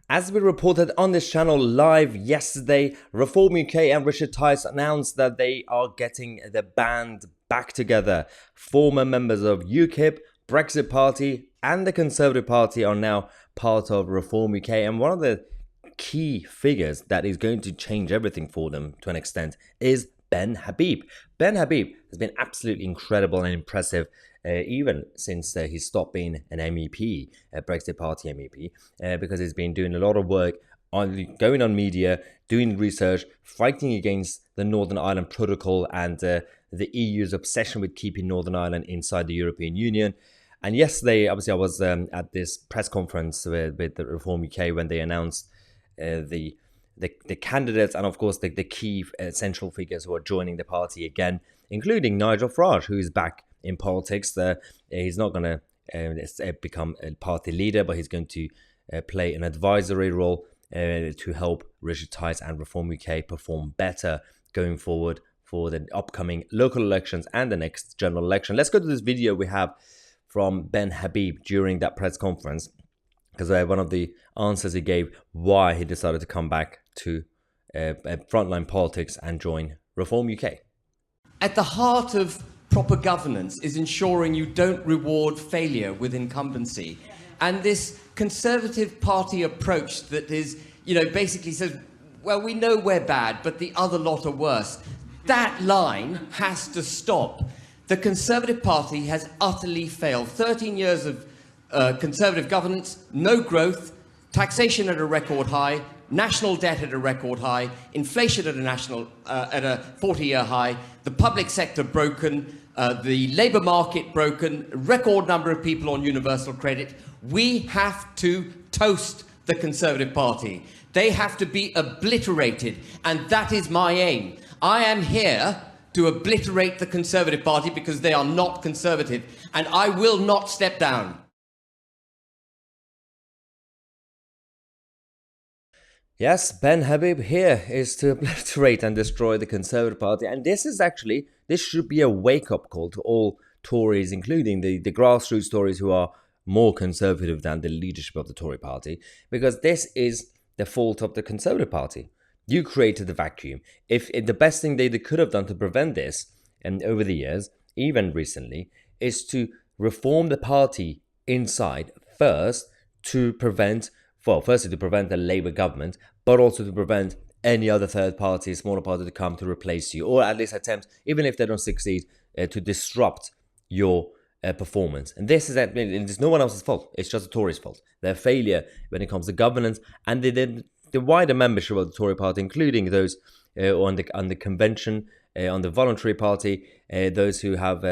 As we reported on this channel live yesterday, Reform UK and Richard Tice announced that they are getting the band back together. Former members of UKIP, Brexit Party and the Conservative Party are now part of Reform UK, and one of the key figures that is going to change everything for them to an extent is Ben Habib. Ben Habib has been absolutely incredible and impressive even since he stopped being an MEP, a Brexit Party MEP, because he's been doing a lot of work on going on media, doing research, fighting against the Northern Ireland Protocol and the EU's obsession with keeping Northern Ireland inside the European Union. And yesterday, obviously, I was at this press conference with the Reform UK when they announced the candidates and, of course, the key central figures who are joining the party again, including Nigel Farage, who is back in politics. He's not going to become a party leader, but he's going to play an advisory role to help Richard Tice and Reform UK perform better going forward for the upcoming local elections and the next general election. Let's go to this video we have from Ben Habib during that press conference, because one of the answers he gave why he decided to come back to frontline politics and join Reform UK. At the heart of proper governance is ensuring you don't reward failure with incumbency. And this Conservative Party approach that is, basically says, well, we know we're bad, but the other lot are worse. That line has to stop. The Conservative Party has utterly failed. 13 years of Conservative governance, no growth, taxation at a record high, national debt at a record high, inflation at a 40-year high, the public sector broken, the labour market broken, record number of people on universal credit. We have to toast the Conservative Party. They have to be obliterated, and that is my aim. I am here to obliterate the Conservative Party because they are not conservative, and I will not step down. Yes, Ben Habib here is to obliterate and destroy the Conservative Party. And this should be a wake-up call to all Tories, including the grassroots Tories who are more conservative than the leadership of the Tory party, because this is the fault of the Conservative Party. You created the vacuum. If the best thing they could have done to prevent this, and over the years, even recently, is to reform the party inside first to prevent, well, firstly to prevent the Labour government, but also to prevent any other third party, smaller party to come to replace you, or at least attempt, even if they don't succeed, to disrupt your performance. And this is it's no one else's fault. It's just the Tories' fault. Their failure when it comes to governance and the wider membership of the Tory party, including those on the convention, on the voluntary party, those who have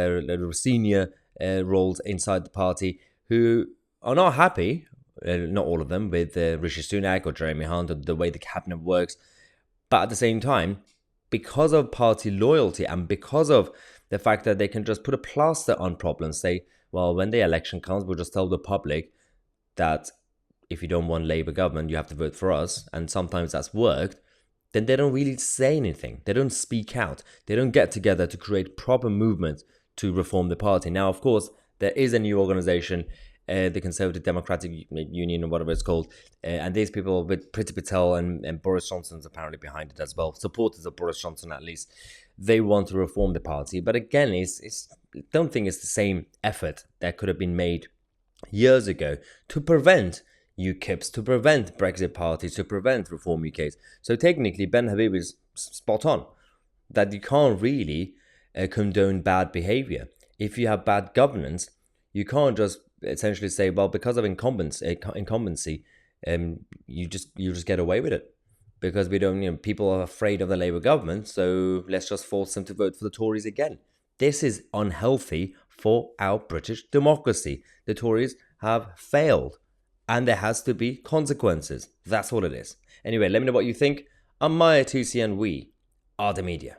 senior roles inside the party, who are not happy, not all of them, with Rishi Sunak or Jeremy Hunt or the way the cabinet works. But at the same time, because of party loyalty and because of the fact that they can just put a plaster on problems, say, well, when the election comes, we'll just tell the public that if you don't want Labour government, you have to vote for us. And sometimes that's worked. Then they don't really say anything. They don't speak out. They don't get together to create proper movement to reform the party. Now, of course, there is a new organisation, the Conservative Democratic Union or whatever it's called. And these people with Priti Patel and Boris Johnson's apparently behind it as well. Supporters of Boris Johnson, at least. They want to reform the party. But again, I don't think it's the same effort that could have been made years ago to prevent UKIPs, to prevent Brexit parties, to prevent Reform UKs. So technically, Ben Habib is spot on that you can't really condone bad behaviour. If you have bad governance, you can't just essentially say, well, because of incumbency, you just get away with it. Because we don't, people are afraid of the Labour government, so let's just force them to vote for the Tories again. This is unhealthy for our British democracy. The Tories have failed, and there has to be consequences. That's what it is. Anyway, let me know what you think. I'm Mahyar, Tousi, and we are the media.